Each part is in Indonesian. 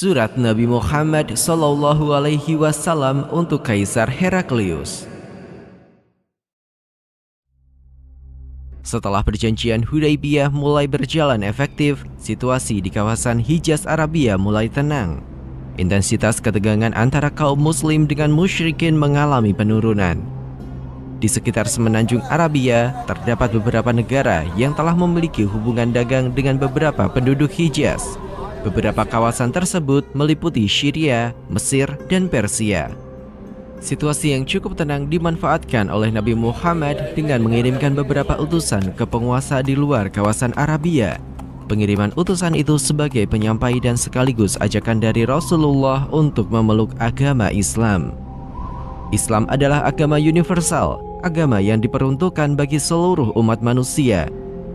Surat Nabi Muhammad SAW untuk Kaisar Heraklius. Setelah perjanjian Hudaybiyah mulai berjalan efektif, situasi di kawasan Hijaz Arabia mulai tenang. Intensitas ketegangan antara kaum muslim dengan musyrikin mengalami penurunan. Di sekitar semenanjung Arabia, terdapat beberapa negara yang telah memiliki hubungan dagang dengan beberapa penduduk Hijaz. Beberapa kawasan tersebut meliputi Syria, Mesir, dan Persia. Situasi yang cukup tenang dimanfaatkan oleh Nabi Muhammad dengan mengirimkan beberapa utusan ke penguasa di luar kawasan Arabia. Pengiriman utusan itu sebagai penyampai dan sekaligus ajakan dari Rasulullah untuk memeluk agama Islam. Islam adalah agama universal, agama yang diperuntukkan bagi seluruh umat manusia.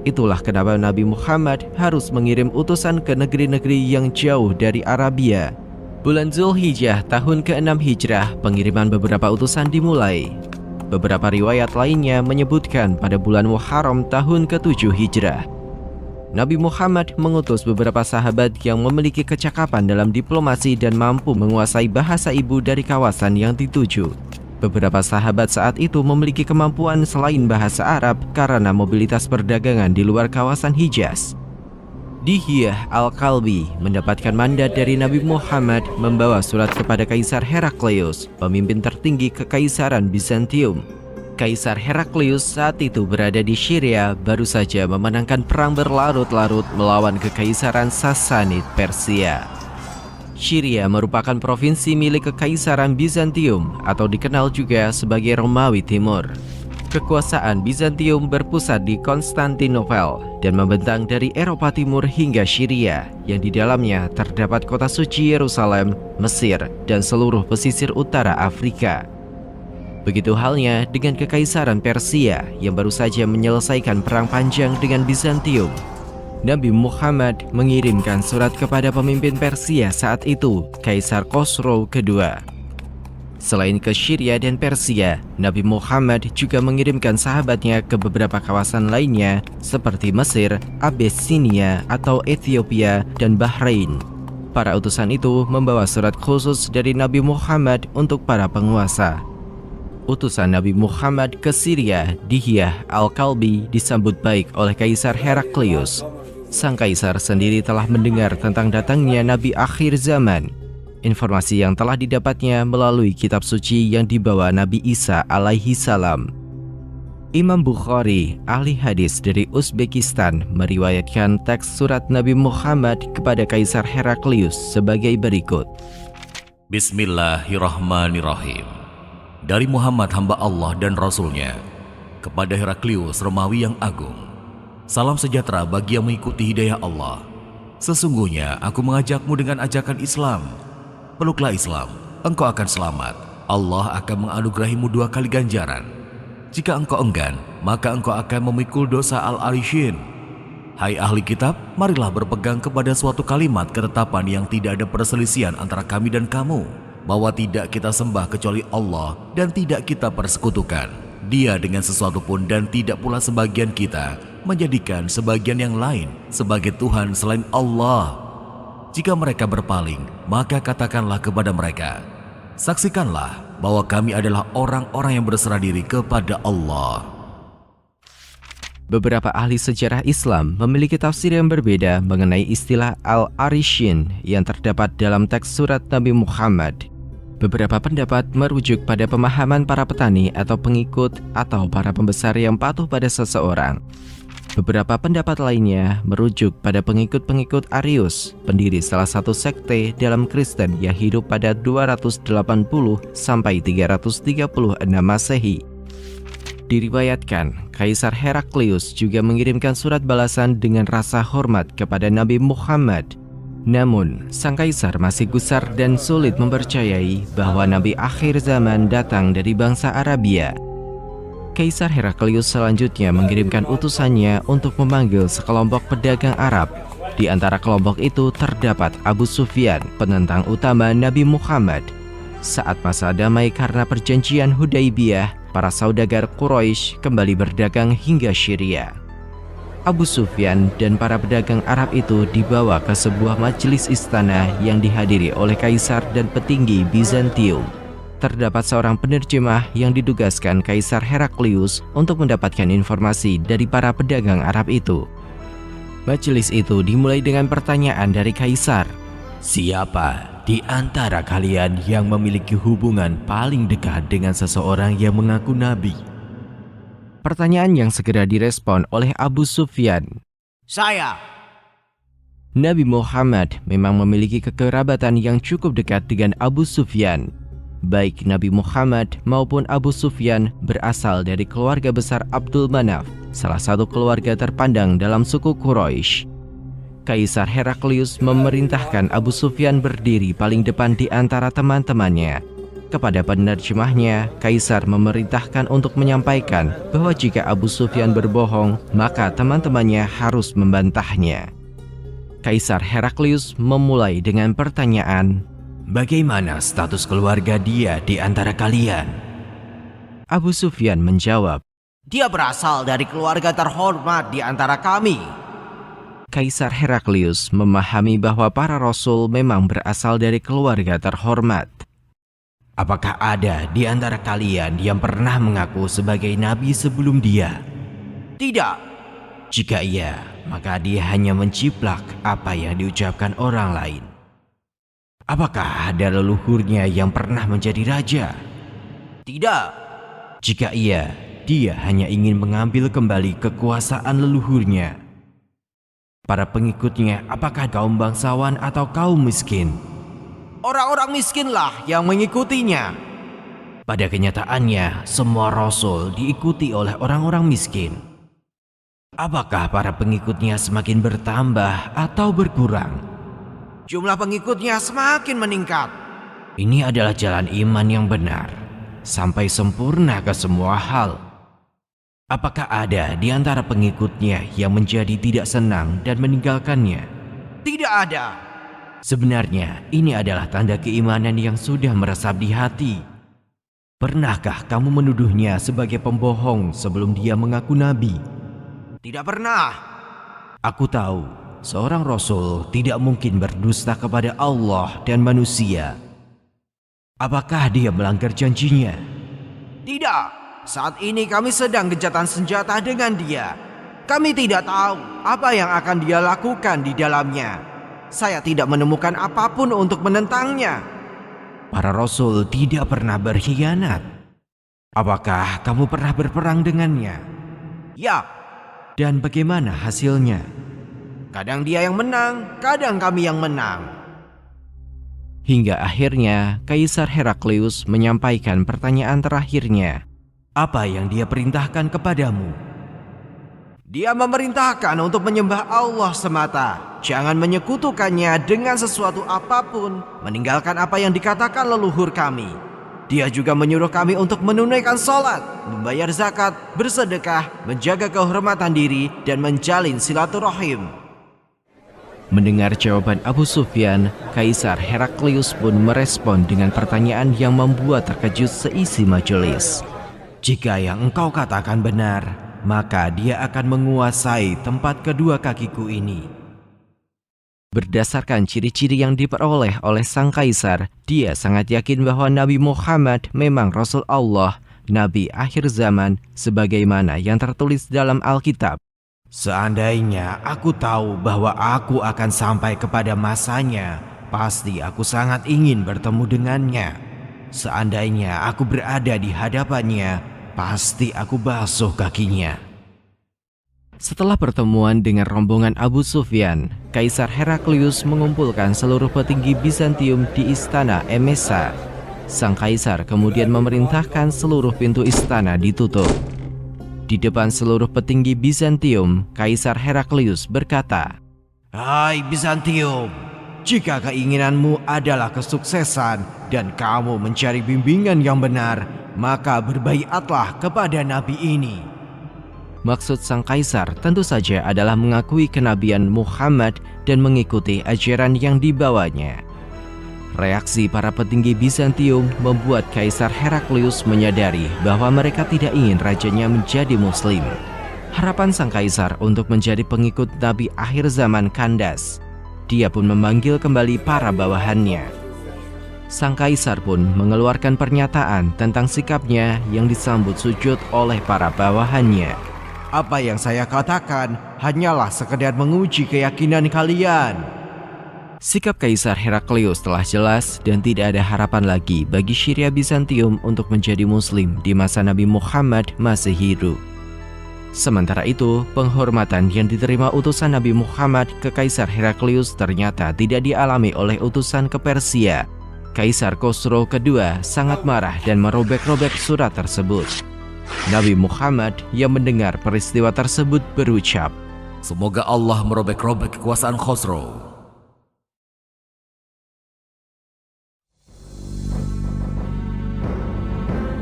Itulah kenapa Nabi Muhammad harus mengirim utusan ke negeri-negeri yang jauh dari Arabia. Bulan Zulhijjah tahun ke-6 Hijrah, pengiriman beberapa utusan dimulai. Beberapa riwayat lainnya menyebutkan pada bulan Muharram tahun ke-7 Hijrah. Nabi Muhammad mengutus beberapa sahabat yang memiliki kecakapan dalam diplomasi dan mampu menguasai bahasa ibu dari kawasan yang dituju. Beberapa sahabat saat itu memiliki kemampuan selain bahasa Arab karena mobilitas perdagangan di luar kawasan Hijaz. Dihyah Al-Kalbi mendapatkan mandat dari Nabi Muhammad membawa surat kepada Kaisar Heraklius, pemimpin tertinggi Kekaisaran Bizantium. Kaisar Heraklius saat itu berada di Syria, baru saja memenangkan perang berlarut-larut melawan Kekaisaran Sasanid Persia. Syria merupakan provinsi milik Kekaisaran Bizantium atau dikenal juga sebagai Romawi Timur. Kekuasaan Bizantium berpusat di Konstantinopel dan membentang dari Eropa Timur hingga Syria, yang di dalamnya terdapat kota suci Yerusalem, Mesir, dan seluruh pesisir utara Afrika. Begitu halnya dengan Kekaisaran Persia yang baru saja menyelesaikan perang panjang dengan Bizantium. Nabi Muhammad mengirimkan surat kepada pemimpin Persia saat itu, Kaisar Khosrow kedua. Selain ke Syria dan Persia, Nabi Muhammad juga mengirimkan sahabatnya ke beberapa kawasan lainnya seperti Mesir, Abyssinia atau Ethiopia, dan Bahrain. Para utusan itu membawa surat khusus dari Nabi Muhammad untuk para penguasa. Utusan Nabi Muhammad ke Syria, Dihyah Al-Kalbi, disambut baik oleh Kaisar Heraklius. Sang kaisar sendiri telah mendengar tentang datangnya Nabi akhir zaman. Informasi yang telah didapatnya melalui kitab suci yang dibawa Nabi Isa alaihi salam. Imam Bukhari, ahli hadis dari Uzbekistan, meriwayatkan teks surat Nabi Muhammad kepada Kaisar Heraklius sebagai berikut. Bismillahirrahmanirrahim. Dari Muhammad hamba Allah dan Rasulnya, kepada Heraklius Romawi yang agung. Salam sejahtera bagi yang mengikuti hidayah Allah. Sesungguhnya aku mengajakmu dengan ajakan Islam. Peluklah Islam, engkau akan selamat. Allah akan menganugerahimu 2 kali ganjaran. Jika engkau enggan, maka engkau akan memikul dosa al-arishin. Hai ahli kitab, marilah berpegang kepada suatu kalimat ketetapan yang tidak ada perselisihan antara kami dan kamu, bahwa tidak kita sembah kecuali Allah dan tidak kita persekutukan Dia dengan sesuatu pun, dan tidak pula sebagian kita menjadikan sebagian yang lain sebagai Tuhan selain Allah. Jika mereka berpaling, maka katakanlah kepada mereka, saksikanlah bahwa kami adalah orang-orang yang berserah diri kepada Allah. Beberapa ahli sejarah Islam memiliki tafsir yang berbeda mengenai istilah al-arishin yang terdapat dalam teks surat Nabi Muhammad. Beberapa pendapat merujuk pada pemahaman para petani atau pengikut atau para pembesar yang patuh pada seseorang. Beberapa pendapat lainnya merujuk pada pengikut-pengikut Arius, pendiri salah satu sekte dalam Kristen yang hidup pada 280 sampai 336 Masehi. Diriwayatkan, Kaisar Heraklius juga mengirimkan surat balasan dengan rasa hormat kepada Nabi Muhammad. Namun, sang kaisar masih gusar dan sulit mempercayai bahwa Nabi akhir zaman datang dari bangsa Arabia. Kaisar Heraklius selanjutnya mengirimkan utusannya untuk memanggil sekelompok pedagang Arab. Di antara kelompok itu terdapat Abu Sufyan, penentang utama Nabi Muhammad. Saat masa damai karena perjanjian Hudaybiyah, para saudagar Quraisy kembali berdagang hingga Syria. Abu Sufyan dan para pedagang Arab itu dibawa ke sebuah majelis istana yang dihadiri oleh kaisar dan petinggi Bizantium. Terdapat seorang penerjemah yang ditugaskan Kaisar Heraklius untuk mendapatkan informasi dari para pedagang Arab itu. Majelis itu dimulai dengan pertanyaan dari kaisar. Siapa di antara kalian yang memiliki hubungan paling dekat dengan seseorang yang mengaku nabi? Pertanyaan yang segera direspon oleh Abu Sufyan. Saya. Nabi Muhammad memang memiliki kekerabatan yang cukup dekat dengan Abu Sufyan. Baik Nabi Muhammad maupun Abu Sufyan berasal dari keluarga besar Abdul Manaf, salah satu keluarga terpandang dalam suku Quraisy. Kaisar Heraklius memerintahkan Abu Sufyan berdiri paling depan di antara teman-temannya. Kepada penerjemahnya, Kaisar memerintahkan untuk menyampaikan bahwa jika Abu Sufyan berbohong, maka teman-temannya harus membantahnya. Kaisar Heraklius memulai dengan pertanyaan, "Bagaimana status keluarga dia di antara kalian?" Abu Sufyan menjawab, Dia berasal dari keluarga terhormat di antara kami. Kaisar Heraklius memahami bahwa para rasul memang berasal dari keluarga terhormat. Apakah ada di antara kalian yang pernah mengaku sebagai nabi sebelum dia? Tidak. Jika iya, maka dia hanya menciplak apa yang diucapkan orang lain. Apakah ada leluhurnya yang pernah menjadi raja? Tidak. Jika iya, dia hanya ingin mengambil kembali kekuasaan leluhurnya. Para pengikutnya apakah kaum bangsawan atau kaum miskin? Orang-orang miskinlah yang mengikutinya. Pada kenyataannya, semua rasul diikuti oleh orang-orang miskin. Apakah para pengikutnya semakin bertambah atau berkurang? Jumlah pengikutnya semakin meningkat. Ini adalah jalan iman yang benar, sampai sempurna ke semua hal. Apakah ada di antara pengikutnya yang menjadi tidak senang dan meninggalkannya? Tidak ada. Sebenarnya ini adalah tanda keimanan yang sudah meresap di hati. Pernahkah kamu menuduhnya sebagai pembohong sebelum dia mengaku nabi? Tidak pernah. Aku tahu seorang rasul tidak mungkin berdusta kepada Allah dan manusia. Apakah dia melanggar janjinya? Tidak. Saat ini kami sedang gencatan senjata dengan dia. Kami tidak tahu apa yang akan dia lakukan di dalamnya. Saya tidak menemukan apapun untuk menentangnya. Para rasul tidak pernah berkhianat. Apakah kamu pernah berperang dengannya? Ya. Dan bagaimana hasilnya? Kadang dia yang menang, kadang kami yang menang. Hingga akhirnya Kaisar Heraklius menyampaikan pertanyaan terakhirnya. Apa yang dia perintahkan kepadamu? Dia memerintahkan untuk menyembah Allah semata. Jangan menyekutukannya dengan sesuatu apapun, meninggalkan apa yang dikatakan leluhur kami. Dia juga menyuruh kami untuk menunaikan sholat, membayar zakat, bersedekah, menjaga kehormatan diri, dan menjalin silaturahim. Mendengar jawaban Abu Sufyan, Kaisar Heraklius pun merespon dengan pertanyaan yang membuat terkejut seisi majelis. Jika yang engkau katakan benar, maka dia akan menguasai tempat kedua kakiku ini. Berdasarkan ciri-ciri yang diperoleh oleh sang kaisar, dia sangat yakin bahwa Nabi Muhammad memang Rasul Allah, Nabi akhir zaman, sebagaimana yang tertulis dalam Alkitab. Seandainya aku tahu bahwa aku akan sampai kepada masanya, pasti aku sangat ingin bertemu dengannya. Seandainya aku berada di hadapannya, pasti aku basuh kakinya. Setelah pertemuan dengan rombongan Abu Sufyan, Kaisar Heraklius mengumpulkan seluruh petinggi Bizantium di istana Emesa. Sang kaisar kemudian memerintahkan seluruh pintu istana ditutup. Di depan seluruh petinggi Bizantium, Kaisar Heraklius berkata, "Hai Bizantium, jika keinginanmu adalah kesuksesan dan kamu mencari bimbingan yang benar, maka berbaiatlah kepada nabi ini." Maksud sang kaisar tentu saja adalah mengakui kenabian Muhammad dan mengikuti ajaran yang dibawanya. Reaksi para petinggi Bizantium membuat Kaisar Heraklius menyadari bahwa mereka tidak ingin rajanya menjadi muslim. Harapan sang kaisar untuk menjadi pengikut Nabi akhir zaman kandas. Dia pun memanggil kembali para bawahannya. Sang kaisar pun mengeluarkan pernyataan tentang sikapnya yang disambut sujud oleh para bawahannya. Apa yang saya katakan hanyalah sekedar menguji keyakinan kalian. Sikap Kaisar Heraklius telah jelas dan tidak ada harapan lagi bagi Syria Bizantium untuk menjadi muslim di masa Nabi Muhammad masih hidup. Sementara itu, penghormatan yang diterima utusan Nabi Muhammad ke Kaisar Heraklius ternyata tidak dialami oleh utusan ke Persia. Kaisar Khosrow II sangat marah dan merobek-robek surat tersebut. Nabi Muhammad yang mendengar peristiwa tersebut berucap, Semoga Allah merobek-robek kekuasaan Khosrow.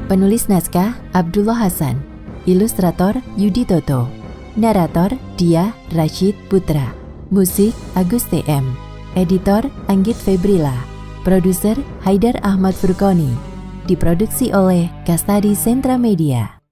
Penulis naskah Abdullah Hasan, ilustrator Yudi Toto, narator Dia Rashid Putra, musik Agus TM, editor Anggit Febrila, produser Haidar Ahmad Furqoni, diproduksi oleh Kastadi Sentra Media.